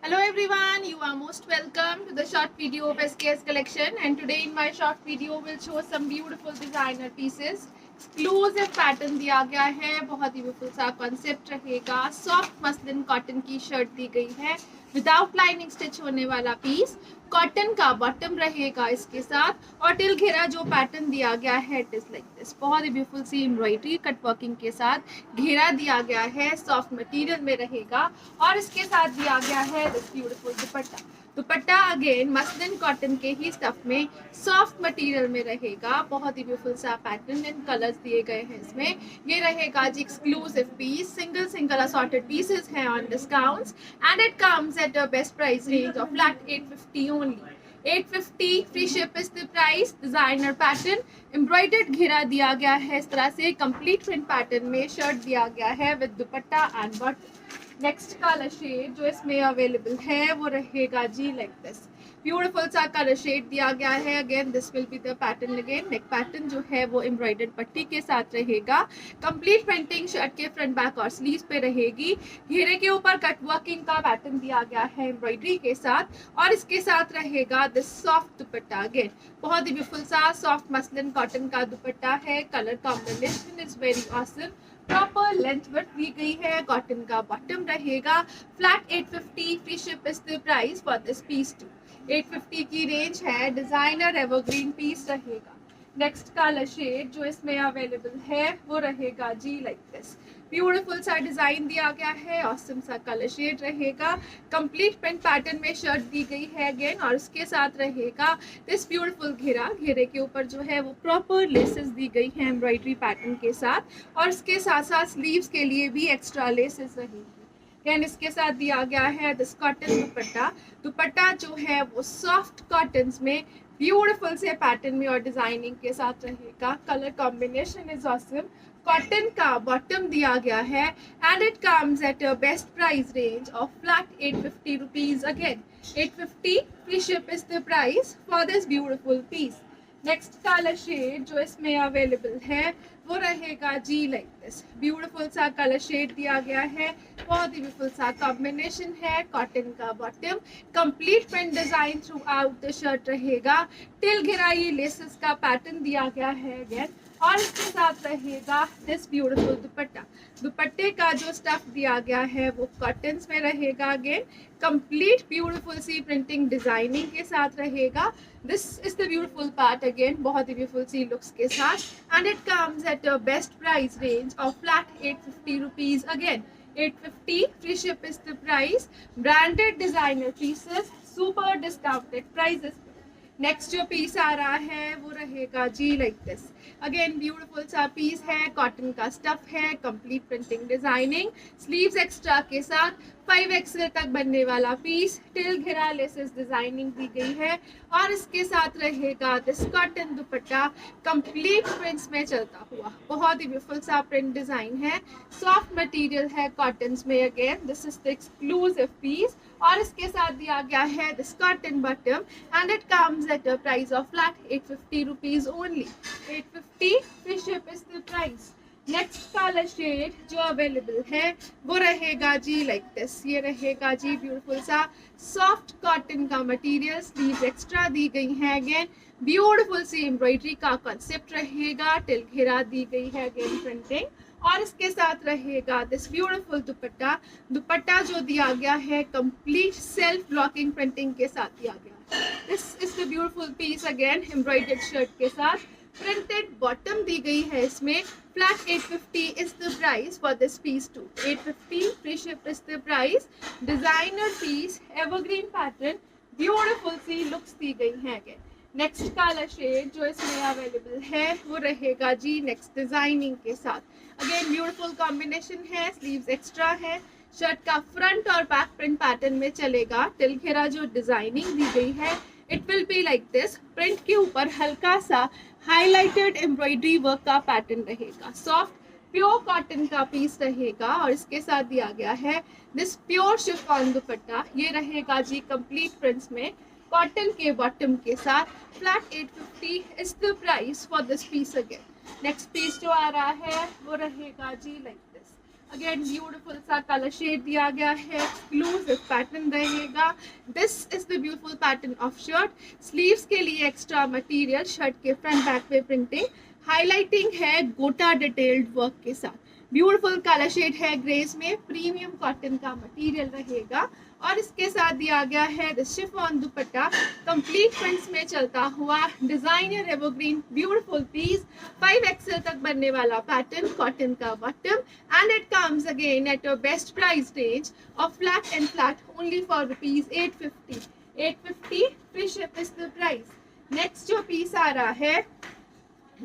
Hello everyone, you are most welcome to the short video of SKS collection, and today in my short video will show some beautiful designer pieces. Exclusive pattern दिया गया है, बहुत ही beautiful सा concept रहेगा। Soft muslin cotton की shirt दी गई है, विदाउट लाइनिंग स्टिच होने वाला पीस। कॉटन का बॉटम रहेगा इसके साथ, और टिल घेरा जो पैटर्न दिया गया है इट इज लाइक दिस। बहुत ही ब्यूटीफुल सी एम्ब्रॉयडरी कट वर्किंग के साथ घेरा दिया गया है, सॉफ्ट मटेरियल में रहेगा, और इसके साथ दिया गया है this beautiful dupatta. Dupatta again muslin cotton के ही स्टफ में सॉफ्ट मटेरियल में रहेगा। बहुत ही ब्यूटीफुल सा पैटर्न एंड कलर्स दिए गए हैं इसमें। ये रहेगा जी exclusive piece, single assorted pieces हैं on discounts, and it comes at a best price range of flat 850 only. 850 free ship is the price. Designer pattern embroidered घेरा दिया गया है इस तरह से, कंप्लीट प्रिंट पैटर्न में शर्ट दिया गया है with dupatta and bottom. Next colour shade जो इसमें अवेलेबल है वो रहेगा जी लाइक दिस। ब्यूटीफुल सा कलर शेड दिया गया है। Again this will be the pattern. Again neck pattern जो है वो एम्ब्रॉयडर्ड पट्टी के साथ रहेगा। कंप्लीट प्रिंटिंग शर्ट के फ्रंट बैक और स्लीव्स पे रहेगी। घेरे के ऊपर कट वर्किंग का पैटर्न दिया गया है एम्ब्रॉयडरी के साथ, और इसके साथ रहेगा दिस सॉफ्ट दुपट्टा। अगेन बहुत ही ब्यूटीफुल सा सॉफ्ट मसलिन कॉटन का दुपट्टा है। Colour combination is very awesome. Proper length worth दी गई है। कॉटन का बॉटम रहेगा। Flat 850 free ship is the price for this piece too. 850 की रेंज है। डिजाइनर एवरग्रीन पीस रहेगा। नेक्स्ट कलर शेड जो इसमें अवेलेबल है वो रहेगा जी लाइक दिस। ब्यूटीफुल सा डिजाइन दिया गया है, ऑसम सा कलर शेड रहेगा। कंप्लीट प्रिंट पैटर्न में शर्ट दी गई है अगेन, और उसके साथ रहेगा दिस ब्यूटीफुल घेरा। घेरे के ऊपर जो है वो प्रॉपर लेसेस दी गई है एम्ब्रॉयडरी पैटर्न के साथ, और इसके साथ साथ स्लीव्स के लिए भी एक्स्ट्रा लेसेस रहेगी। देन इसके साथ दिया गया है दिस कॉटन दुपट्टा। दुपट्टा जो है वो सॉफ्ट कॉटन में ब्यूटीफुल से पैटर्न में और डिजाइनिंग के साथ रहेगा। Colour combination is awesome. Cotton का बॉटम दिया गया है, and it comes at a best price range of flat 850 rupees. Again 850 free ship is the price for this beautiful piece. Next colour shade जो इसमें available है वो रहेगा जी लाइक दिस। ब्यूटीफुल सा कलर शेड दिया गया है। बहुत ही ब्यूटीफुल सा कॉम्बिनेशन है। कॉटन का bottom, complete print design through out the shirt रहेगा। टिल घेराई लेसेस का पैटर्न दिया गया है अगेन, और इसके साथ रहेगा दिस ब्यूटीफुल दुपट्टा। दुपट्टे का जो स्टफ दिया गया है वो कॉटन में रहेगा। अगेन कंप्लीट ब्यूटीफुल सी प्रिंटिंग डिजाइनिंग के साथ रहेगा। This is the beautiful part. Again बहुत ही ब्यूटीफुल सी लुक्स के साथ, and it comes at a best price range of flat 850 rupees. Again 850 free ship is the price. Branded designer pieces, super discounted prices. Next जो piece आ रहा है वो रहेगा जी लाइक दिस। अगेन ब्यूटीफुल सा पीस है। कॉटन का स्टफ है, complete printing designing, sleeves extra के साथ 5XL तक बनने वाला पीस। टिल घेरा लेसेस डिजाइनिंग दी गई है, और इसके साथ रहेगा this cotton dupatta complete prints में चलता हुआ। बहुत ही ब्यूटीफुल सा प्रिंट डिजाइन है। सॉफ्ट मटेरियल है कॉटन में। Again this is the exclusive piece, और इसके साथ दिया गया है this cotton bottom, and it comes at a price of flat 850 rupees only. 850 free ship is the price. Next colour shade जो अवेलेबल है वो रहेगा जी लाइक दिस। ये रहेगा जी ब्यूटीफुल सा सॉफ्ट कॉटन का मटेरियल। स्लीव्स एक्स्ट्रा दी गई हैं। अगेन ब्यूटीफुल सी एम्ब्रॉयडरी का कॉन्सेप्ट रहेगा। टिल घेरा दी गई है अगेन प्रिंटिंग, और इसके साथ रहेगा दिस ब्यूटीफुल दुपट्टा। दुपट्टा जो दिया गया है कंप्लीट सेल्फ ब्लॉकिंग प्रिंटिंग के साथ दिया गया है। This is the beautiful piece. Again embroidered shirt के साथ प्रिंटेड बॉटम दी गई है इसमें। Flat 850 is the price for this piece too. 850 free ship is the price. Designer piece, evergreen pattern, beautiful सी लुक्स दी गई हैं। अगेन नेक्स्ट कलर शेड जो इसमें अवेलेबल है वो रहेगा जी नेक्स्ट डिजाइनिंग के साथ। अगेन ब्यूटीफुल कॉम्बिनेशन है। स्लीव्स एक्स्ट्रा है। शर्ट का फ्रंट और बैक प्रिंट पैटर्न में चलेगा। टिल घेरा जो डिजाइनिंग दी गई है it will be like this. Print के ऊपर हल्का सा हाईलाइटेड एम्ब्रॉयडरी वर्क का पैटर्न रहेगा। सॉफ्ट प्योर कॉटन का पीस रहेगा, और इसके साथ दिया गया है दिस प्योर शिफॉन दुपट्टा। ये रहेगा जी कंप्लीट प्रिंट्स में कॉटन के बॉटम के साथ। Flat 850 is the price for this piece. Again next piece जो आ रहा है वो रहेगा जी लाइक दिस। अगेन ब्यूटीफुल सा कलर शेड दिया गया है, एक्सक्लूसिव पैटर्न रहेगा। This is the beautiful pattern of shirt. Sleeves के लिए एक्स्ट्रा मटेरियल, शर्ट के फ्रंट बैक पे प्रिंटिंग, हाईलाइटिंग है गोटा डिटेल्ड वर्क के साथ। ब्यूटीफुल कलर शेड है ग्रेस में, प्रीमियम कॉटन का मटेरियल रहेगा और इसके साथ दिया गया है the chiffon dupatta, complete prints में चलता हुआ designer evergreen beautiful piece, 5XL तक बनने वाला पैटर्न, कॉटन का bottom and it comes again at a best price range of flat and flat only for ₹850। 850 free ship is the price. Next जो piece आ रहा है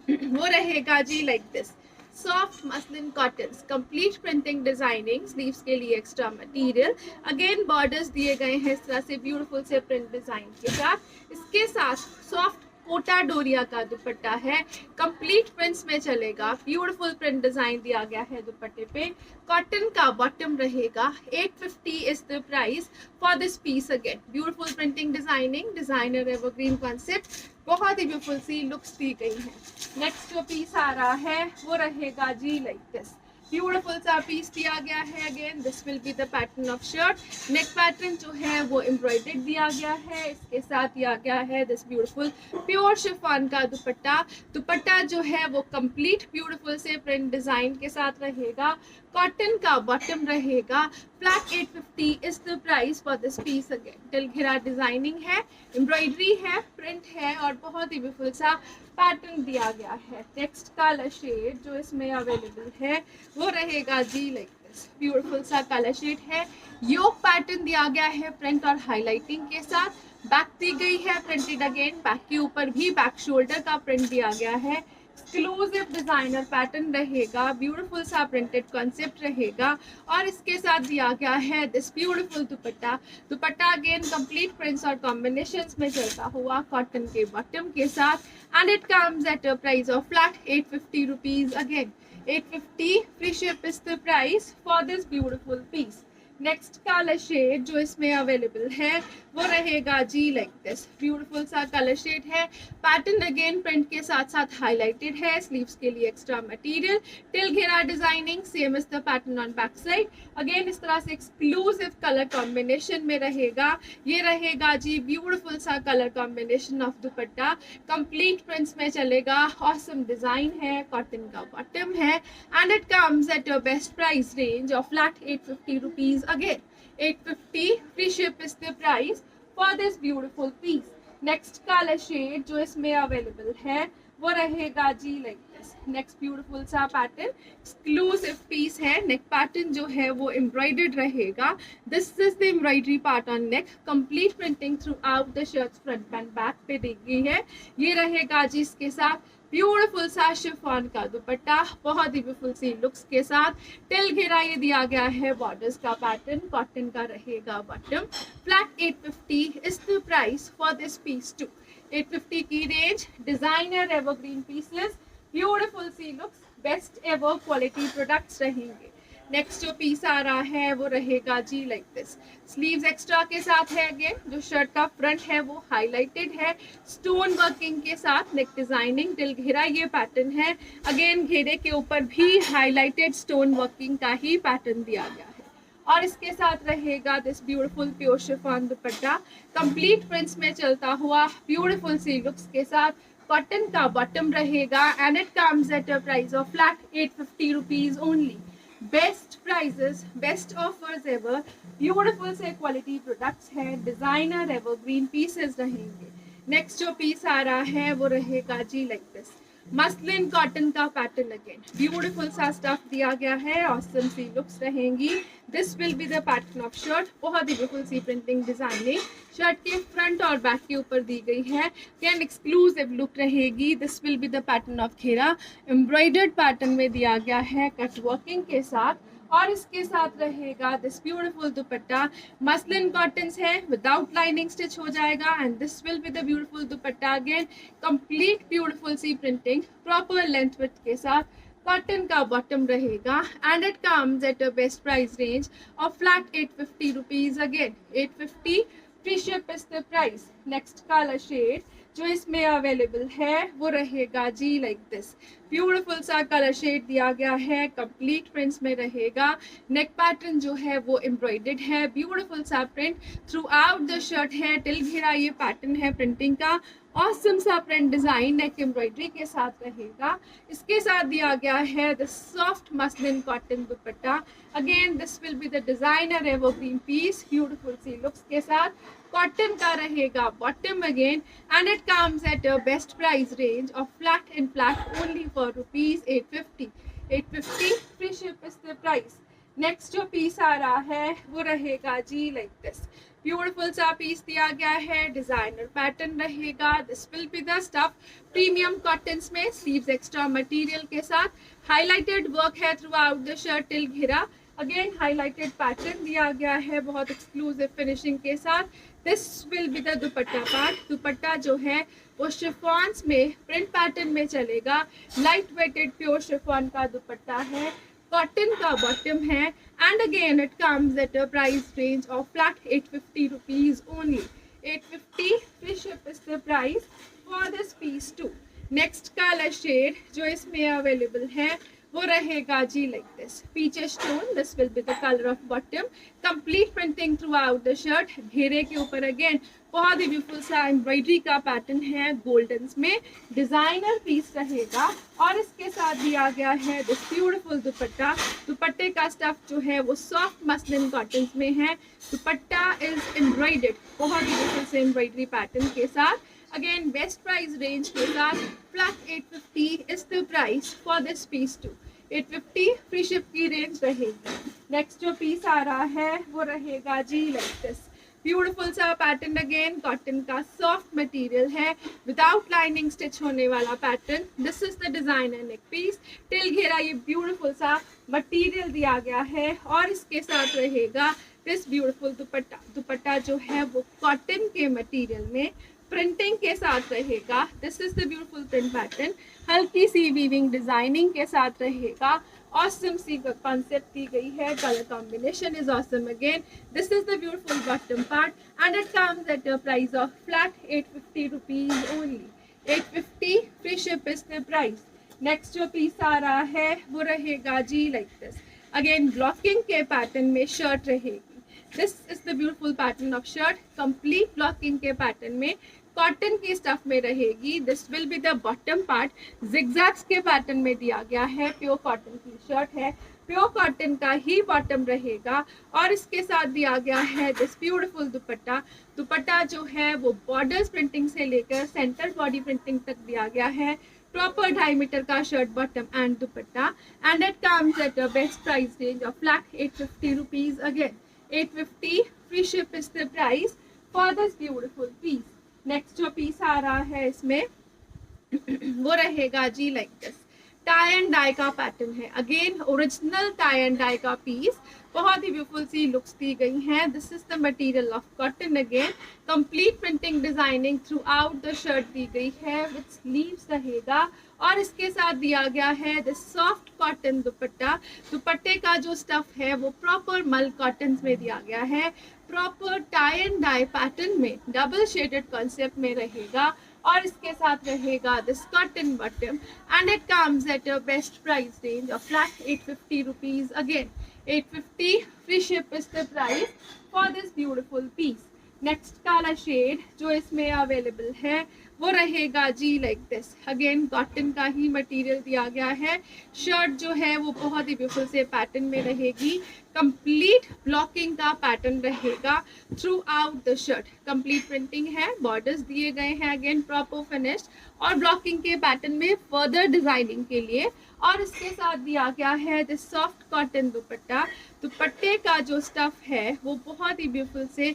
वो रहेगा जी like this, soft muslin cottons, complete printing designing, sleeves के लिए extra material, again borders दिए गए हैं इस तरह से ब्यूटीफुल से प्रिंट डिजाइन के साथ। इसके साथ सॉफ्ट कोटा डोरिया का दुपट्टा है, कंप्लीट प्रिंट्स में चलेगा, ब्यूटीफुल प्रिंट डिजाइन दिया गया है दुपट्टे पे, कॉटन का बॉटम रहेगा। 850 is the price for this piece. Again beautiful printing designing, designer evergreen concept, बहुत ही ब्यूटीफुल सी लुक्स दी गई हैं। नेक्स्ट जो पीस आ रहा है वो रहेगा जी लाइक दिस, ब्यूटीफुल सा पीस दिया गया है। Again this will be the pattern of shirt. Neck pattern जो है वो एम्ब्रॉयडर्ड दिया गया है, इसके साथ दिया गया है दिस ब्यूटीफुल प्योर शिफॉन का दुपट्टा। दुपट्टा जो है वो कंप्लीट ब्यूटीफुल से प्रिंट डिजाइन के साथ रहेगा, कॉटन का बॉटम रहेगा। Flat 850 is the price for this piece. Again till घेरा डिजाइनिंग है, एम्ब्रॉयडरी है, प्रिंट है और बहुत ही ब्यूटीफुल सा पैटर्न दिया गया है। नेक्स्ट कलर शेड जो इसमें अवेलेबल है वो रहेगा जी लाइक दिस, ब्यूटीफुल सा कलर शेड है, योक पैटर्न दिया गया है प्रिंट और हाईलाइटिंग के साथ, बैक दी गई है प्रिंटेड। अगेन बैक के ऊपर भी बैक शोल्डर का प्रिंट दिया गया है, एक्सक्लूसिव डिजाइनर पैटर्न रहेगा, ब्यूटीफुल सा प्रिंटेड कॉन्सेप्ट रहेगा और इसके साथ दिया गया है this beautiful dupatta. Dupatta again complete prints और कॉम्बिनेशंस में चलता हुआ कॉटन के बॉटम के साथ and it comes at a price of flat 850 rupees. Again 850 free ship is the price for this beautiful piece. Next colour shade जो इसमें available है वो रहेगा जी लाइक दिस, ब्यूटीफुल सा कलर शेड है, पैटर्न अगेन प्रिंट के साथ साथ हाईलाइटेड है, स्लीव्स के लिए एक्स्ट्रा मटेरियल, टिल घेरा designing, same is the pattern on back side. Again इस तरह से एक्सक्लूसिव कलर कॉम्बिनेशन में रहेगा। ये रहेगा जी ब्यूटीफुल सा colour combination of dupatta, complete prints में चलेगा, ऑसम डिजाइन है, कॉटन का बॉटम है and it comes at your best price range of flat 850 rupees. Again 850 free ship is the price for this beautiful piece. Next colour shade जो इसमें available है वो रहेगा जी लाइक दिस, नेक्स्ट ब्यूटीफुल सा pattern, exclusive piece है। Neck pattern जो है वो एम्ब्रॉयडर्ड रहेगा, this is the embroidery part on neck, complete printing throughout the shirts front and back पे दी गई है। ये रहेगा जी इसके साथ ब्यूटीफुल सा शिफॉन का दुपट्टा, बहुत ही ब्यूटीफुल सी लुक्स के साथ, टिल घेरा ये दिया गया है, बॉर्डर्स का पैटर्न, कॉटन का रहेगा bottom. Flat 850 is the price for this piece too. 850 की range, designer evergreen pieces, beautiful सी looks, best ever quality products रहेंगे। नेक्स्ट जो पीस आ रहा है वो रहेगा जी लाइक दिस, स्लीव्स एक्स्ट्रा के साथ है। अगेन जो शर्ट का फ्रंट है वो हाईलाइटेड है, स्टोन वर्किंग के साथ, नेक डिजाइनिंग, टिल घेरा ये पैटर्न है। अगेन घेरे के ऊपर भी हाईलाइटेड स्टोन वर्किंग का ही पैटर्न दिया गया है और इसके साथ रहेगा this beautiful pure chiffon dupatta, complete prints में चलता हुआ ब्यूटीफुल सी लुक्स के साथ, कॉटन का बॉटम रहेगा and it comes at a price of flat 850 rupees only. Best prices, best offers ever, beautiful से क्वालिटी प्रोडक्ट्स हैं, डिजाइनर एवरग्रीन पीसेस रहेंगे। नेक्स्ट जो पीस आ रहा है वो रहेगा जी लाइक दिस, मसलिन कॉटन का पैटर्न, अगेन ब्यूटीफुल सा स्टफ दिया गया है, ऑसम सी लुक्स रहेंगी। This will be the pattern of shirt, बहुत ही ब्यूटीफुल सी प्रिंटिंग डिजाइनिंग शर्ट के फ्रंट और बैक के ऊपर दी गई है, कैन एक्सक्लूसिव लुक रहेगी। This will be the pattern of घेरा, एम्ब्रॉयडर्ड पैटर्न में दिया गया है कट वर्किंग के साथ और इसके साथ रहेगा this beautiful dupatta, muslin cotton है, विदाउट लाइनिंग स्टिच हो जाएगा and this will be the beautiful dupatta. Again complete beautiful सी प्रिंटिंग, प्रॉपर लेंथ विड्थ के साथ, कॉटन का बॉटम रहेगा and it comes at a best price range of flat 850 rupees. Again 850 free ship is the price. Next colour shade जो इसमें available है वो रहेगा जी लाइक दिस। ब्यूटीफुल सा कलर शेड दिया गया है, कंप्लीट प्रिंट्स में रहेगा। नेक पैटर्न जो है वो एम्ब्रॉयडर्ड है, ब्यूटीफुल सा print through out the shirt है, टिल घेरा ये पैटर्न है प्रिंटिंग का। ऑसम सा प्रिंट डिजाइन नेक एम्ब्रॉयडरी के साथ रहेगा। इसके साथ दिया गया है the soft muslin cotton dupatta. Again this will be the designer evergreen piece, beautiful सी लुक्स के साथ। कॉटन का रहेगा bottom again, and it comes at a best price range of flat and flat only for ₹850। 850 free ship is the price. Next जो piece आ रहा है वो रहेगा जी लाइक दिस। ब्यूटीफुल सा पीस दिया गया है, डिजाइनर पैटर्न रहेगा। This will be the stuff, premium cottons में, स्लीव्स एक्स्ट्रा मटेरियल के साथ। हाईलाइटेड वर्क है through out the shirt till घेरा। अगेन हाईलाइटेड पैटर्न दिया गया है बहुत एक्सक्लूसिव फिनिशिंग के साथ। This will be the dupatta part. दुपट्टा जो है वो शिफॉन्स में प्रिंट पैटर्न में चलेगा। लाइट वेटेड प्योर शिफॉन का दुपट्टा है, कॉटन का बॉटम है, and again it comes at a price range of flat ₹850 only. 850 free ship is the price for this piece too. Next colour shade जो इसमें available है वो रहेगा जी like this, peaches tone. This will be the colour of bottom, complete printing throughout the shirt. घेरे के ऊपर again बहुत ही ब्यूटीफुल सा एम्ब्रॉयडरी का पैटर्न है, गोल्डन में डिजाइनर पीस रहेगा। और इसके साथ दिया गया है दिस ब्यूटीफुल दुपट्टा। दुपट्टे का स्टफ जो है वो सॉफ्ट मसलिन कॉटन में है। दुपट्टा इज एम्ब्रॉयडर्ड, बहुत ही ब्यूटीफुल से एम्ब्रॉयडरी पैटर्न के साथ। अगेन बेस्ट प्राइस रेंज के साथ flat 850 is the price for this piece too. 850 free ship की रेंज रहेगी। नेक्स्ट जो पीस आ रहा है वो रहेगा जी लाइक दिस। ब्यूटीफुल सा पैटर्न, अगेन कॉटन का सॉफ्ट मटेरियल है, विदाउट लाइनिंग स्टिच होने वाला pattern. This is the designer neck piece. Till घेरा ये ब्यूटीफुल सा मटेरियल दिया गया है, और इसके साथ रहेगा दिस ब्यूटीफुल दुपट्टा। दुपट्टा जो है वो कॉटन के मटेरियल में प्रिंटिंग के साथ रहेगा। This is the beautiful print pattern, हल्की सी वीविंग डिजाइनिंग के साथ रहेगा। ऑसम सी कॉन्सेप्ट दी गई है, colour combination is awesome again. This is the beautiful bottom part, and it comes at a price of flat ₹850 only. 850 free ship is the price. Next जो piece आ रहा है वो रहेगा जी लाइक दिस। अगेन ब्लॉकिंग के pattern में shirt रहेगी। This is the beautiful pattern of shirt, complete blocking के पैटर्न में, कॉटन की स्टफ में रहेगी। This will be the bottom part, जिगजैग्स के पैटर्न में दिया गया है। प्योर कॉटन की शर्ट है, प्योर कॉटन का ही बॉटम रहेगा। और इसके साथ दिया गया है दिस ब्यूटीफुल दुपट्टा। दुपट्टा जो है वो बॉर्डर्स प्रिंटिंग से लेकर सेंटर बॉडी प्रिंटिंग तक दिया गया है। प्रॉपर 2.5 मीटर का shirt bottom and dupatta, and it comes at a best price range of flat ₹850 again. 850 free ship is the price for this beautiful piece. Next जो piece आ रहा है इसमें वो रहेगा जी like this. Tie and dye का pattern है, again original tie and dye का पीस, बहुत ही ब्यूटीफुल सी लुक्स दी गई हैं। This is the material of cotton, again complete printing designing throughout the shirt दी गई है, विद स्लीव्स रहेगा। और इसके साथ दिया गया है दिस सॉफ्ट कॉटन दुपट्टा। दुपट्टे का जो स्टफ है वो प्रॉपर मल कॉटन में दिया गया है, proper tie and dye pattern में, डबल शेडेड कॉन्सेप्ट में रहेगा। और इसके साथ रहेगा this cotton bottom, and it comes at a best price range of flat ₹850 again. 850 free ship is the price for this beautiful piece. Next colour shade जो इसमें available है वो रहेगा जी लाइक दिस। अगेन कॉटन का ही material दिया गया है। शर्ट जो है वो बहुत ही ब्यूटीफुल से पैटर्न में रहेगी, कंप्लीट ब्लॉकिंग का पैटर्न रहेगा through out the shirt. Complete printing है, बॉर्डर्स दिए गए हैं, अगेन प्रॉपर फिनिश्ड, और ब्लॉकिंग के पैटर्न में फर्दर डिजाइनिंग के लिए। और इसके साथ दिया गया है दिस सॉफ्ट कॉटन दुपट्टा। दुपट्टे का जो स्टफ है वो बहुत ही ब्यूटीफुल से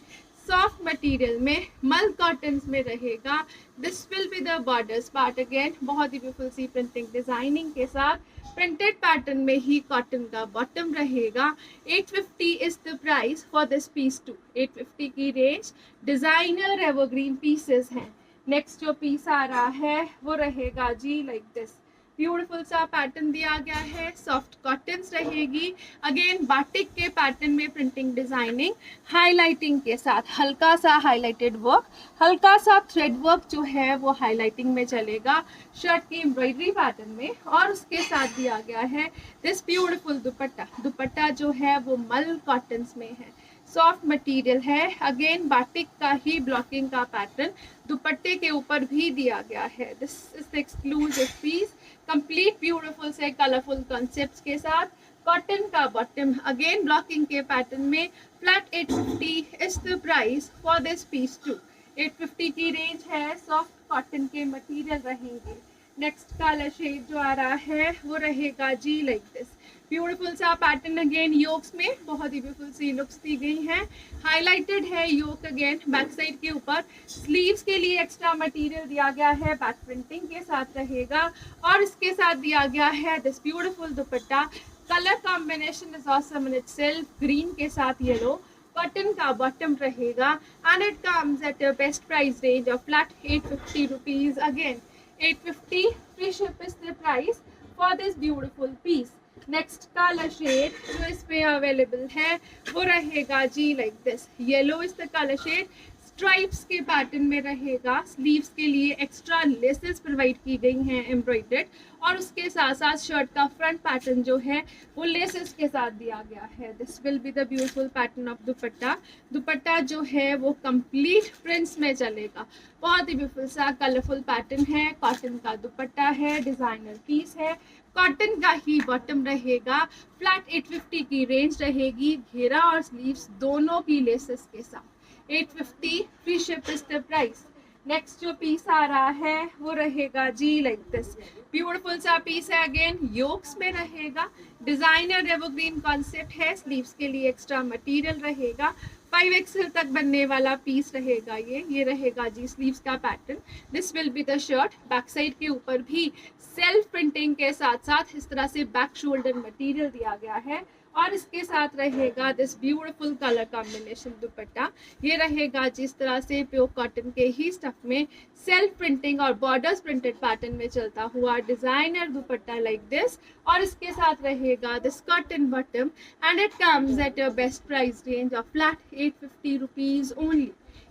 सॉफ्ट मटेरियल में मल कॉटन में रहेगा। This will be the borders part, again बहुत ही ब्यूटीफुल सी प्रिंटिंग डिजाइनिंग के साथ, प्रिंटेड पैटर्न में ही कॉटन का बॉटम रहेगा। 850 is the price for this piece too. 850 की रेंज, डिजाइनर एवरग्रीन पीसेस हैं। नेक्स्ट जो पीस आ रहा है वो रहेगा जी लाइक दिस। ब्यूटीफुल सा पैटर्न दिया गया है, सॉफ्ट कॉटन्स रहेगी। अगेन बाटिक के पैटर्न में प्रिंटिंग डिजाइनिंग, हाईलाइटिंग के साथ हल्का सा हाईलाइटेड वर्क, हल्का सा थ्रेड वर्क जो है वो हाईलाइटिंग में चलेगा शर्ट की एम्ब्रॉयडरी पैटर्न में। और उसके साथ दिया गया है दिस ब्यूटीफुल दुपट्टा। दुपट्टा जो है वो मल कॉटन्स में है, सॉफ्ट मटेरियल है। अगेन बाटिक का ही ब्लॉकिंग का पैटर्न दुपट्टे के ऊपर भी दिया गया है। This is the exclusive piece, complete beautiful से कलरफुल कॉन्सेप्ट्स के साथ। कॉटन का बॉटम अगेन ब्लॉकिंग के पैटर्न में, flat 850 is the price for this piece too. 850 की रेंज है, सॉफ्ट कॉटन के मटेरियल रहेंगे। नेक्स्ट कलर शेड जो आ रहा है वो रहेगा जी लाइक दिस, ब्यूटीफुल सा पैटर्न अगेन योक्स में बहुत ही ब्यूटीफुल सी लुक्स दी गई हैं। हाईलाइटेड है योक अगेन बैक साइड के ऊपर। स्लीव्स के लिए एक्स्ट्रा मटेरियल दिया गया है, बैक प्रिंटिंग के साथ रहेगा। और इसके साथ दिया गया है दिस ब्यूटीफुल दुपट्टा। Colour combination is awesome in itself, green के साथ येलो। कॉटन का बॉटम रहेगा and it comes at a best price range of flat 850 rupees. Again 850 free ship is the price for this beautiful piece. Next colour shade जो इसमें available है वो रहेगा जी like this, yellow is the colour shade. Stripes के pattern में रहेगा, sleeves के लिए एक्स्ट्रा लेसेस प्रोवाइड की गई हैं एम्ब्रॉयडर्ड। और उसके साथ साथ शर्ट का फ्रंट पैटर्न जो है वो लेसेस के साथ दिया गया है। This will be the beautiful pattern of दुपट्टा। दुपट्टा जो है वो कंप्लीट प्रिंट्स में चलेगा, बहुत ही ब्यूटीफुल सा कलरफुल पैटर्न है। कॉटन का दुपट्टा है, डिजाइनर पीस है। कॉटन का ही बॉटम रहेगा, फ्लैट 850 की रेंज रहेगी, घेरा और स्लीव्स दोनों की लेसेस के साथ। 850 free ship is the price. Next जो पीस आ रहा है वो रहेगा जी लाइक दिस, ब्यूटीफुल सा पीस है। अगेन योक्स में रहेगा, डिजाइनर एवरग्रीन कॉन्सेप्ट है। स्लीव्स के लिए एक्स्ट्रा मटेरियल रहेगा, 5XL तक बनने वाला पीस रहेगा ये रहेगा जी स्लीव्स का pattern. This will be the shirt. Back side के ऊपर भी सेल्फ प्रिंटिंग के साथ साथ इस तरह से बैक शोल्डर मटेरियल दिया गया है। और इसके साथ रहेगा दिस ब्यूटीफुल कलर कॉम्बिनेशन दुपट्टा। ये रहेगा जिस तरह से प्योर कॉटन के ही स्टफ में सेल्फ प्रिंटिंग और बॉर्डर्स प्रिंटेड पैटर्न में चलता हुआ डिजाइनर दुपट्टा लाइक दिस। और इसके साथ रहेगा this cotton bottom and it comes at your best price range of flat 850 rupees only.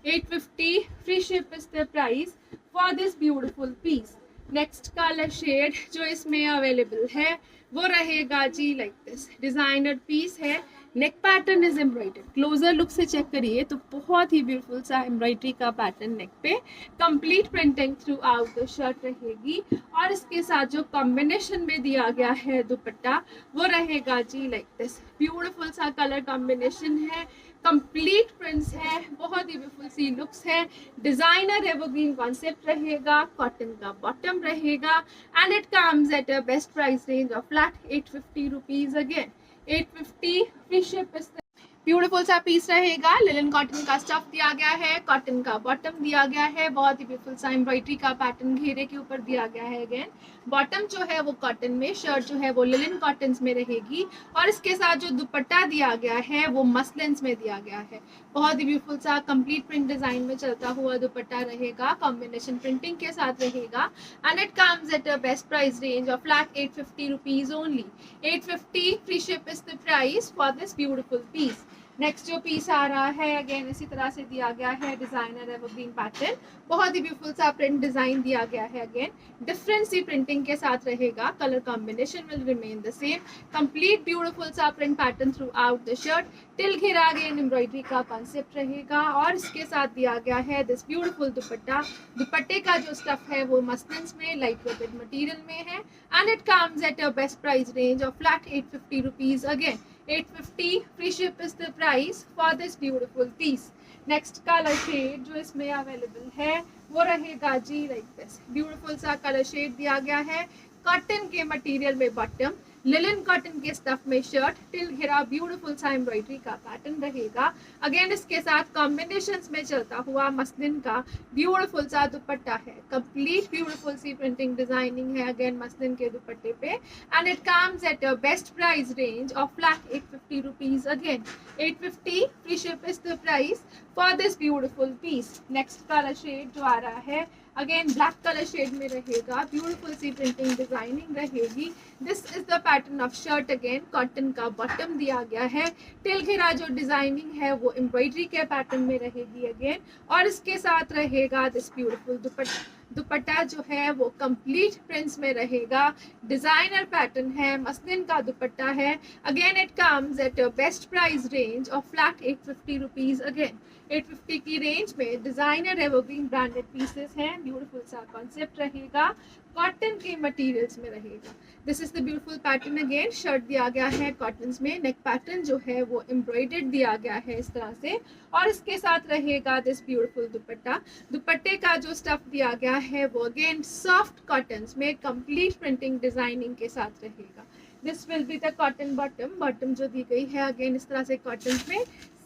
850 free ship is the price for this beautiful piece. Next colour shade जो इसमें available है वो रहेगा जी लाइक दिस, डिजाइनर पीस है। Neck pattern is embroidered, closer look से check करिए तो बहुत ही ब्यूटीफुल सा एम्ब्रॉयडरी का पैटर्न नेक पे, complete printing throughout the shirt रहेगी। और इसके साथ जो कॉम्बिनेशन में दिया गया है दुपट्टा वो रहेगा जी लाइक दिस, ब्यूटीफुल सा कलर कॉम्बिनेशन है, कंप्लीट प्रिंट्स है, बहुत ही ब्यूटीफुल सी लुक्स है। डिजाइनर एवरग्रीन कॉन्सेप्ट रहेगा, कॉटन का बॉटम रहेगा and it comes at a best price range of flat 850 rupees. Again 850 free ship is beautiful सा पीस रहेगा। लिनन कॉटन का स्टफ दिया गया है, कॉटन का बॉटम दिया गया है, बहुत ही ब्यूटीफुल सा एम्ब्रॉयडरी का पैटर्न घेरे के ऊपर दिया गया है। अगेन बॉटम जो है वो कॉटन में, शर्ट जो है वो लिनन कॉटन में रहेगी। और इसके साथ जो दुपट्टा दिया गया है वो मसलिन में दिया गया है, बहुत ही ब्यूटीफुल सा कंप्लीट प्रिंट डिजाइन में चलता हुआ दुपट्टा रहेगा, कॉम्बिनेशन प्रिंटिंग के साथ रहेगा and it comes at a best price range of flat 850 rupees only. 850 free ship is the price for this beautiful piece. Next जो पीस आ रहा है अगेन इसी तरह से दिया गया है, डिजाइनर एवरग्रीन पैटर्न, बहुत ही ब्यूटीफुल सा प्रिंट डिजाइन दिया गया है। अगेन डिफरेंट सी प्रिंटिंग के साथ रहेगा, colour combination will remain the same, complete beautiful सा print pattern throughout the shirt, till घेरा अगेन एम्ब्रॉयडरी का कॉन्सेप्ट रहेगा। और इसके साथ दिया गया है दिस ब्यूटीफुल दुपट्टा। दुपट्टे का जो स्टफ है वो मसलिन में लाइट वेटेड मटेरियल में है and it comes at a best price range of flat 850 rupees. Again 850 free ship is the price for this beautiful piece. Next colour shade जो इसमें अवेलेबल है वो रहेगा जी लाइक दिस, ब्यूटीफुल सा colour shade दिया गया है, कॉटन के मटेरियल में बॉटम, लिनन कॉटन के स्टफ में शर्ट, टिल घेरा ब्यूटीफुल सा एम्ब्रॉयडरी का पैटर्न रहेगा। अगेन इसके साथ कॉम्बिनेशंस में चलता हुआ मसलिन का ब्यूटीफुल सा दुपट्टा है, कंप्लीट ब्यूटीफुल सी प्रिंटिंग डिजाइनिंग है अगेन मसलिन के दुपट्टे पे and it comes at a best price range of flat 850 rupees. Again 850 free ship is the price for this beautiful piece. Next colour shade जो आ रहा है अगेन ब्लैक कलर शेड में रहेगा, ब्यूटीफुल सी प्रिंटिंग डिजाइनिंग रहेगी। This is the pattern of shirt. Again cotton का bottom दिया गया है, टिल घेरा जो डिजाइनिंग है वो एम्ब्रॉयडरी के पैटर्न में रहेगी अगेन, और इसके साथ रहेगा दिस ब्यूटीफुल दुपट्टा जो है वो कंप्लीट प्रिंट्स में रहेगा, डिजाइनर पैटर्न है, मसलिन का दुपट्टा है। Again it comes at best price range of flat 850 rupees. Again 850 की रेंज में डिजाइनर एवरग्रीन ब्रांडेड पीसेस हैं, ब्यूटीफुल सा कॉन्सेप्ट रहेगा, कॉटन के मटेरियल्स में रहेगा। This is the beautiful pattern. Again shirt दिया गया है कॉटन में, नेक पैटर्न जो है वो एम्ब्रॉयडर्ड दिया गया है इस तरह से, और इसके साथ रहेगा दिस ब्यूटीफुल दुपट्टा। दुपट्टे का जो स्टफ दिया गया है वो अगेन सॉफ्ट कॉटन में कंप्लीट प्रिंटिंग डिजाइनिंग के साथ रहेगा। This will be the cotton bottom जो दी गई है अगेन इस तरह से कॉटन में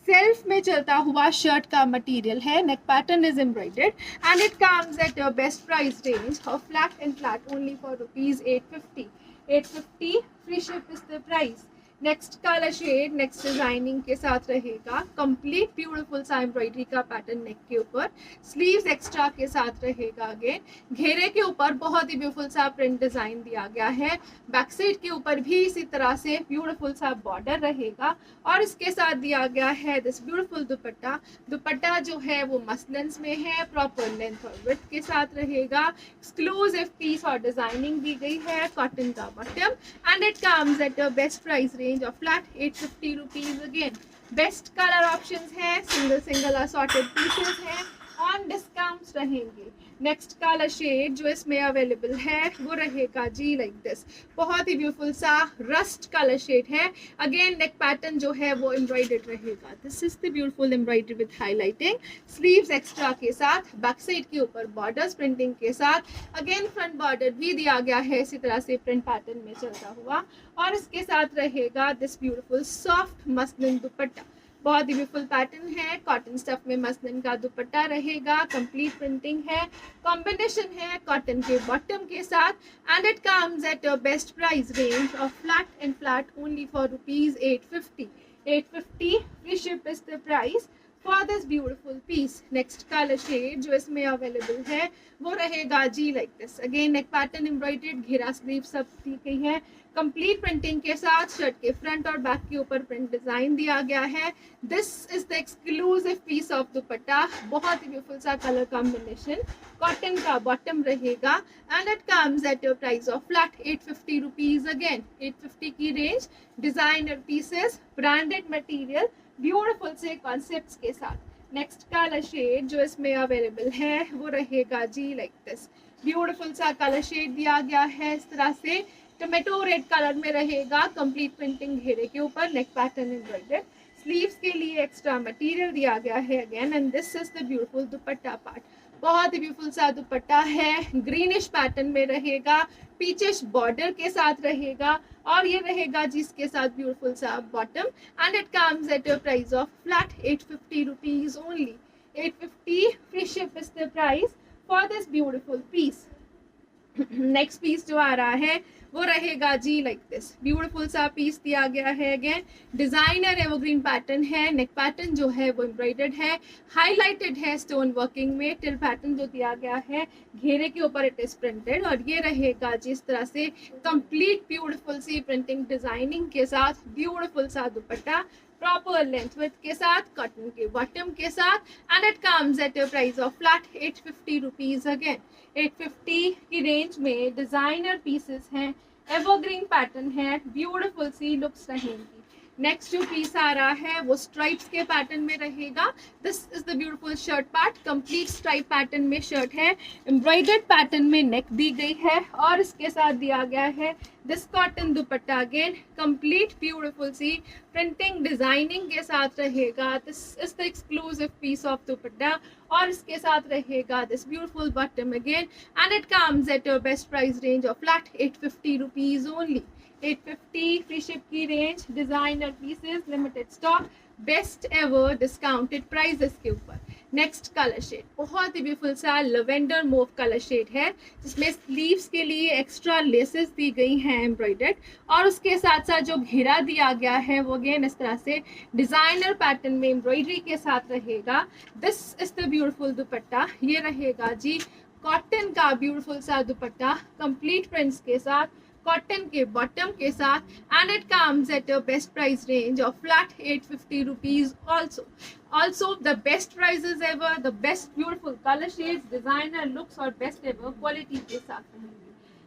सेल्फ में चलता हुआ शर्ट का मटेरियल है, neck pattern is embroidered and it comes at best price range of flat and flat only for rupees 850 free ship is the price. Next colour shade next designing के साथ रहेगा, complete beautiful सा embroidery का pattern neck के ऊपर, sleeves extra के साथ रहेगा। अगेन घेरे के ऊपर बहुत ही ब्यूटीफुल सा प्रिंट डिजाइन दिया गया है, बैक साइड के ऊपर भी इसी तरह से ब्यूटीफुल सा बॉर्डर रहेगा, और इसके साथ दिया गया है दिस ब्यूटीफुल दुपट्टा जो है वो मसलिन्स में है, प्रॉपर लेंथ और विड्थ के साथ रहेगा, एक्सक्लूसिव पीस और डिजाइनिंग दी गई है, कॉटन का bottom and it comes at a best price range of flat 850 rupees. Again best colour options हैं, सिंगल असॉर्टेड पीसेस हैं, ऑन डिस्काउंट्स रहेंगे। नेक्स्ट कलर शेड जो इसमें अवेलेबल है वो रहेगा जी लाइक दिस, बहुत ही ब्यूटीफुल सा रस्ट कलर शेड है। अगेन नेक पैटर्न जो है वो एम्ब्रॉयडर्ड रहेगा, this is the beautiful embroidery with highlighting, sleeves extra के साथ, बैक साइड के ऊपर बॉर्डर्स प्रिंटिंग के साथ, अगेन फ्रंट बॉर्डर भी दिया गया है इसी तरह से प्रिंट पैटर्न में चलता हुआ, और इसके साथ रहेगा this beautiful soft muslin dupatta, बहुत ही ब्यूटीफुल पैटर्न है, कॉटन स्टफ में मसलिन का दुपट्टा रहेगा, कंप्लीट प्रिंटिंग है, कॉम्बिनेशन है कॉटन के बॉटम के साथ, and it comes at a best price range of flat and flat only for rupees 850 free ship is the price for this beautiful piece. Next colour shade जो इसमें available है वो रहेगा जी like this, again neck pattern embroidered, घेरा sleeve सब दी गई है, कंप्लीट प्रिंटिंग के साथ, शर्ट के फ्रंट और बैक के ऊपर प्रिंट डिजाइन दिया गया है। This is the exclusive piece of dupatta, बहुत ही ब्यूटीफुल सा कलर कॉम्बिनेशन, कॉटन का बॉटम रहेगा and it comes at a price of flat 850 rupees. Again 850 की range, designer pieces, branded material, beautiful से कॉन्सेप्ट्स के साथ। नेक्स्ट कलर शेड जो इसमें अवेलेबल है वो रहेगा जी लाइक दिस, ब्यूटीफुल सा कलर शेड दिया गया है इस तरह से, टोमेटो रेड कलर में रहेगा, कंप्लीट प्रिंटिंग घेरे के ऊपर, नेक पैटर्न एम्ब्रॉयडर्ड, स्लीव्स के लिए एक्स्ट्रा मटेरियल दिया गया है again, and this is the beautiful dupatta part, बहुत ही ब्यूटीफुल सा दुपट्टा है, ग्रीनिश पैटर्न में रहेगा, पीचिश बॉर्डर के साथ रहेगा, और ये रहेगा जिसके साथ ब्यूटीफुल सा bottom, and it comes at a price of flat 850 rupees only. 850 free ship is the price for this beautiful piece. Next piece जो आ रहा है वो रहेगा जी लाइक दिस, ब्यूटीफुल सा पीस दिया गया है, अगेन डिजाइनर एवरग्रीन पैटर्न है, नेक पैटर्न जो है वो एम्ब्रॉयडर्ड है, हाईलाइटेड है स्टोन वर्किंग में, टिल पैटर्न जो दिया गया है घेरे के ऊपर इट इज प्रिंटेड, और ये रहेगा जिस तरह से कंप्लीट ब्यूटीफुल सी प्रिंटिंग डिजाइनिंग के साथ, ब्यूटीफुल सा दुपट्टा, प्रॉपर लेंथ विड्थ के साथ, कॉटन के बॉटम के साथ, and it comes at a price of flat 850 rupees. Again 850 की रेंज में डिजाइनर पीसेस हैं, एवरग्रीन पैटर्न है, ब्यूटीफुल सी लुक्स रहेंगी। नेक्स्ट जो पीस आ रहा है वो स्ट्राइप्स के पैटर्न में रहेगा, this is the beautiful shirt part, complete stripe pattern में शर्ट है, एम्ब्रॉयडर्ड पैटर्न में नेक दी गई है, और इसके साथ दिया गया है this cotton dupatta, again complete beautiful सी प्रिंटिंग डिजाइनिंग के साथ रहेगा, this is the exclusive piece of दुपट्टा, और इसके साथ रहेगा this beautiful bottom again, and it comes at a best price range of flat 850 rupees only. 850 free ship की range, designer pieces, limited stock, best ever discounted prices के ऊपर। Next colour shade बहुत ही ब्यूटीफुल सा lavender mauve colour shade है, जिसमें sleeves के लिए एक्स्ट्रा लेसेस दी गई हैं एम्ब्रॉयडर्ड, और उसके साथ साथ जो घेरा दिया गया है वो अगेन इस तरह से डिजाइनर पैटर्न में एम्ब्रॉयडरी के साथ रहेगा। दिस इज द ब्यूटीफुल दुपट्टा, ये रहेगा जी कॉटन का ब्यूटीफुल सा दुपट्टा कंप्लीट प्रिंट्स के साथ, कॉटन के बॉटम के साथ, and it comes at a best price range of flat 850 rupees also the best prices ever, the best beautiful color shades, designer looks और best ever quality के साथ रहेंगे।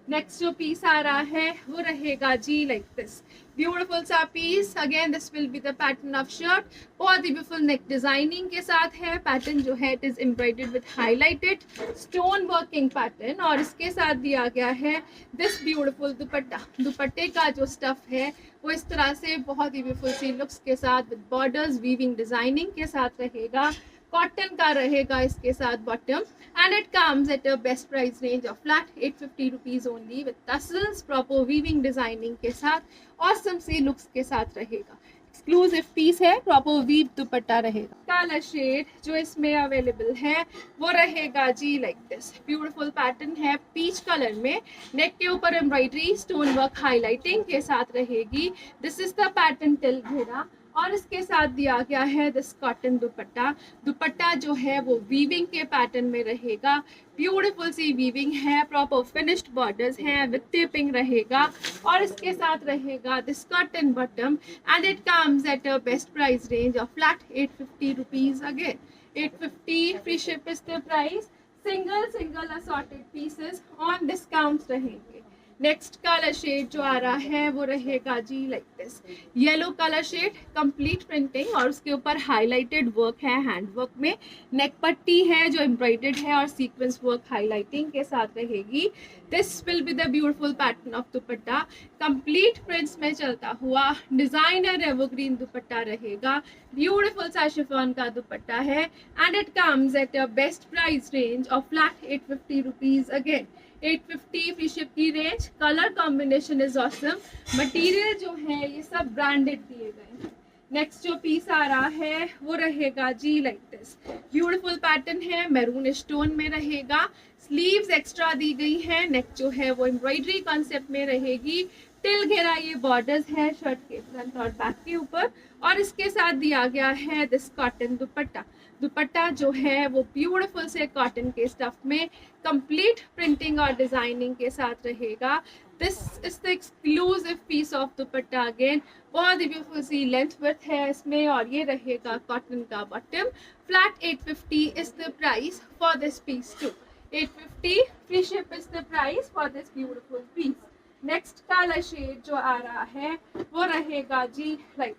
नेक्स्ट जो पीस आ रहा है वो रहेगा जी लाइक दिस ब्यूटीफुल सा piece. Again this will be the pattern of shirt, बहुत ही ब्यूटीफुल नेक डिजाइनिंग के साथ है। पैटर्न जो है it is embroidered with highlighted stone working pattern, और इसके साथ दिया गया है दिस ब्यूटीफुल दुपट्टा। दुपट्टे का जो स्टफ है वो इस तरह से बहुत ही ब्यूटीफुल सी लुक्स के साथ विद बॉर्डर्स वीविंग डिजाइनिंग के साथ रहेगा। कॉटन का रहेगा इसके साथ bottom, and it comes at a best price range of flat 850 rupees only with tassels, proper weaving designing के साथ और सम सी लुक्स के साथ रहेगा। एक्सक्लूसिव पीस है, प्रॉपर वीव दुपट्टा रहेगा। कलर शेड जो इसमें अवेलेबल है वो रहेगा जी लाइक दिस ब्यूटीफुल पैटर्न है पीच कलर में, नेक के ऊपर एम्ब्रॉयडरी स्टोन वर्क हाईलाइटिंग के साथ रहेगी। This is the pattern till घेरा, और इसके साथ दिया गया है दिस कॉटन दुपट्टा। दुपट्टा जो है वो वीविंग के पैटर्न में रहेगा, ब्यूटीफुल सी वीविंग है, प्रॉपर फिनिश्ड बॉर्डर्स हैं, विद टेपिंग रहेगा, और इसके साथ रहेगा this cotton bottom, and it comes at a best price range of flat 850 rupees again 850 free ship is the price. Single assorted pieces on discounts रहेंगे। Next colour shade जो आ रहा है वो रहेगा जी like this yellow colour shade, complete printing और उसके ऊपर हाईलाइटेड वर्क है हैंड वर्क में, नेक पट्टी है जो एम्ब्रॉयडर्ड है और सीक्वेंस वर्क हाईलाइटिंग के साथ रहेगी। This will be the beautiful pattern of dupatta, complete prints में चलता हुआ डिजाइनर एवरग्रीन दुपट्टा रहेगा। ब्यूटीफुल सा शिफॉन का दुपट्टा है, and it comes at a best price range of flat 850 rupees again 850 free ship की range. Colour combination is awesome, material जो है ये सब ब्रांडेड दिए गए हैं। नेक्स्ट जो पीस आ रहा है वो रहेगा जी लाइक दिस ब्यूटीफुल पैटर्न है, मैरून स्टोन में रहेगा, स्लीव्स एक्स्ट्रा दी गई है, नेक जो है वो एम्ब्रॉयडरी कॉन्सेप्ट में रहेगी, टिल घेरा ये बॉर्डर्स है शर्ट के फ्रंट और बैक के ऊपर, और इसके साथ दिया गया है दिस कॉटन दुपट्टा। दुपट्टा जो है वो ब्यूटीफुल से कॉटन के स्टफ में कंप्लीट प्रिंटिंग और डिजाइनिंग के साथ रहेगा। This is the exclusive piece of dupatta again, बहुत ही ब्यूटीफुल सी लेंथ विड्थ है इसमें, और ये रहेगा कॉटन का bottom. Flat 850 is the price for this piece too. 850 free ship is the price for this beautiful piece. Next colour shade जो आ रहा है वो रहेगा जी लाइक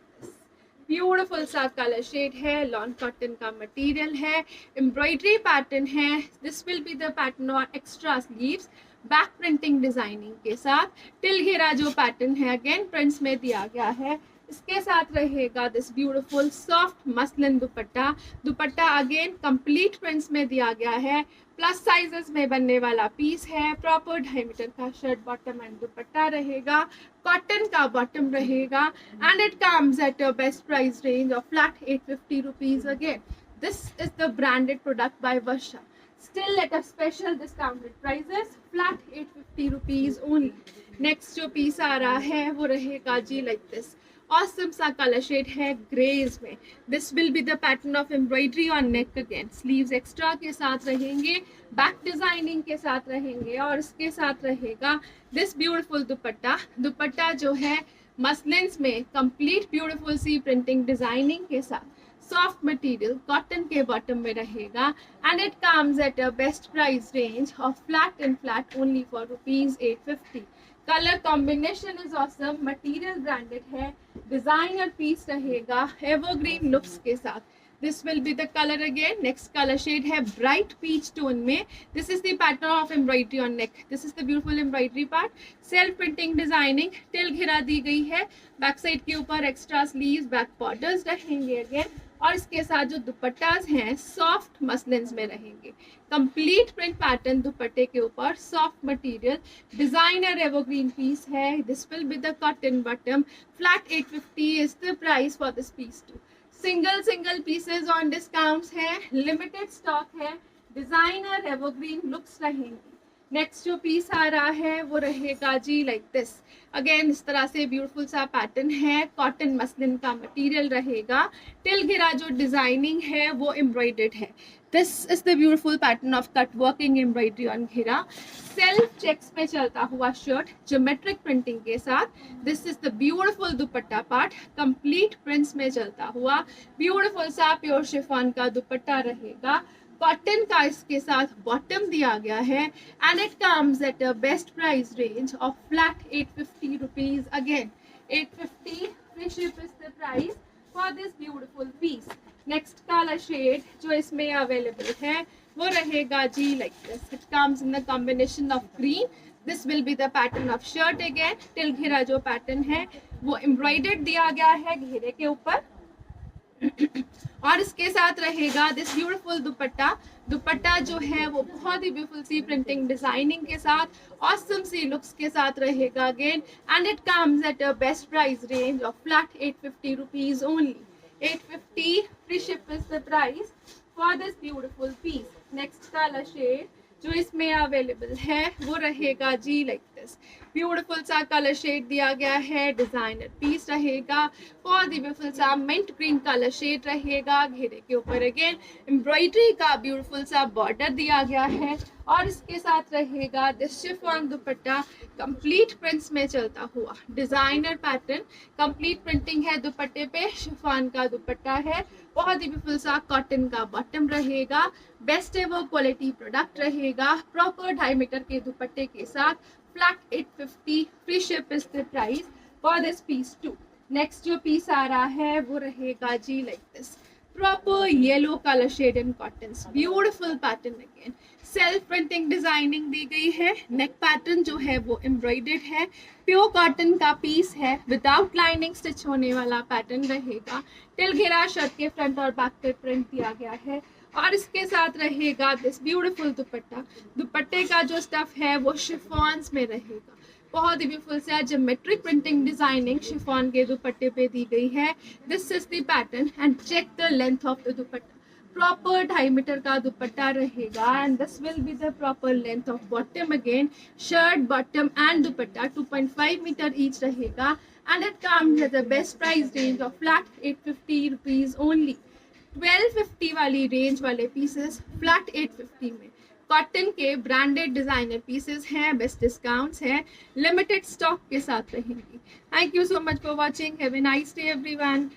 ब्यूटीफुल सा कलर शेड है, लॉन कॉटन का मटेरियल है, एम्ब्रॉयडरी पैटर्न है। This will be the pattern और extra sleeves, back printing designing के साथ, टिल घेरा जो पैटर्न है अगेन प्रिंट्स में दिया गया है। इसके साथ रहेगा this beautiful soft muslin dupatta. Dupatta again complete prints में दिया गया है, प्लस साइजेस में बनने वाला पीस है, प्रॉपर 2.5 मीटर का शर्ट बॉटम एंड दुपट्टा रहेगा, कॉटन का बॉटम रहेगा, and it comes at a best price range of flat 850 rupees again. This is the branded product by Varsha, still at a special discounted prices, flat 850 rupees only। Next जो piece आ रहा है वो रहेगा जी like this awesome सा colour shade है graze में। This will be the pattern of embroidery on neck again, sleeves extra के साथ रहेंगे, बैक डिजाइनिंग के साथ रहेंगे, और इसके साथ रहेगा दिस ब्यूटीफुल दुपट्टा। दुपट्टा जो है मसलिन्स में कंप्लीट ब्यूटीफुल सी प्रिंटिंग डिजाइनिंग के साथ, सॉफ्ट मटेरियल कॉटन के बॉटम में रहेगा, and it comes at a best price range of flat and flat only for ₹850। Colour combination is awesome, material branded है, डिजाइनर पीस रहेगा evergreen looks के साथ। This will be the colour again. Next colour shade है bright peach tone में। This is the pattern of embroidery on neck, this is the beautiful embroidery part, self printing designing, till घेरा दी गई है, back side के ऊपर extra sleeves, back borders रहेंगे again, और इसके साथ जो दुपट्टास हैं सॉफ्ट मसलिन्स में रहेंगे, कंप्लीट प्रिंट पैटर्न दुपट्टे के ऊपर, soft material, designer evergreen piece है। This will be the cotton bottom. Flat 850 is the price for this piece too. Single pieces on discounts है, लिमिटेड स्टॉक है, डिजाइनर एवरग्रीन लुक्स रहेंगी। Next जो piece आ रहा है वो रहेगा जी लाइक दिस। अगेन इस तरह से ब्यूटीफुल सा पैटर्न है, कॉटन मसलिन का मटेरियल रहेगा। टिल घेरा जो डिजाइनिंग है वो एम्ब्रॉयडर्ड है। This is the beautiful pattern of cut working embroidery on घेरा। सेल्फ चेक्स में चलता हुआ शर्ट ज्योमेट्रिक प्रिंटिंग के साथ। This is the beautiful dupatta part, complete prints में चलता हुआ ब्यूटीफुल सा प्योर शिफॉन का दुपट्टा रहेगा। कॉटन का इसके साथ बॉटम दिया गया है and it comes at a best price range of flat 850 rupees. Again 850 free ship is the price for this beautiful piece. Next colour shade जो इसमें अवेलेबल है वो रहेगा जी like this. It comes in the combination of green. This will be the pattern of shirt. Again till घेरा जो pattern है वो एम्ब्रॉयडर्ड दिया गया है घेरे के ऊपर और इसके साथ रहेगा दिस ब्यूटीफुल दुपट्टा। दुपट्टा जो है वो बहुत ही ब्यूटीफुल सी प्रिंटिंग डिजाइनिंग के साथ ऑसम सी लुक्स के साथ रहेगा again and it comes at a best price range of flat 850 rupees only. 850 free ship is the price for this beautiful piece. Next colour shade जो इसमें अवेलेबल है वो रहेगा जी लाइक दिस। ब्यूटीफुल सा कलर शेड दिया गया है, डिजाइनर पीस रहेगा। बहुत ही ब्यूटीफुल सा मिंट ग्रीन कलर शेड रहेगा घेरे के ऊपर। अगेन एम्ब्रॉयडरी का ब्यूटीफुल सा बॉर्डर दिया गया है और इसके साथ रहेगा this chiffon dupatta, complete prints में चलता हुआ डिजाइनर पैटर्न। कंप्लीट प्रिंटिंग है दुपट्टे पे, शिफॉन का दुपट्टा है। बहुत ही ब्यूटीफुल सा कॉटन का बॉटम रहेगा। बेस्ट एवर क्वालिटी प्रोडक्ट रहेगा प्रॉपर 2.5 मीटर के दुपट्टे के साथ। Flat 850 free ship is the price for this piece too. Next जो पीस आ रहा है वो रहेगा जी like this. Proper yellow colour shade in cotton, beautiful pattern. Again self printing designing दी गई है। नेक पैटर्न जो है वो एम्ब्रॉयडर्ड है। प्योर कॉटन का पीस है, विदाउट लाइनिंग स्टिच होने वाला पैटर्न रहेगा। टिल घेरा शर्ट के फ्रंट और बैक पे प्रिंट दिया गया है और इसके साथ रहेगा दिस ब्यूटीफुल दुपट्टा। दुपट्टे का जो स्टफ है वो शिफॉन्स में रहेगा। बहुत ही ब्यूटीफुल से ज्योमेट्रिक प्रिंटिंग डिजाइनिंग शिफॉन के दुपट्टे पे दी गई है। This is the pattern and check the length of the दुपट्टा। प्रॉपर 2.5 मीटर का दुपट्टा रहेगा and this will be the proper length of bottom. Again shirt bottom and दुपट्टा 2.5 मीटर ईच रहेगा and it comes at the best price range of flat 850 rupees only. 1250 वाली range वाले pieces flat 850 में cotton के branded designer pieces हैं। Best discounts हैं, limited stock के साथ रहेंगी। Thank you so much for watching. Have a nice day everyone.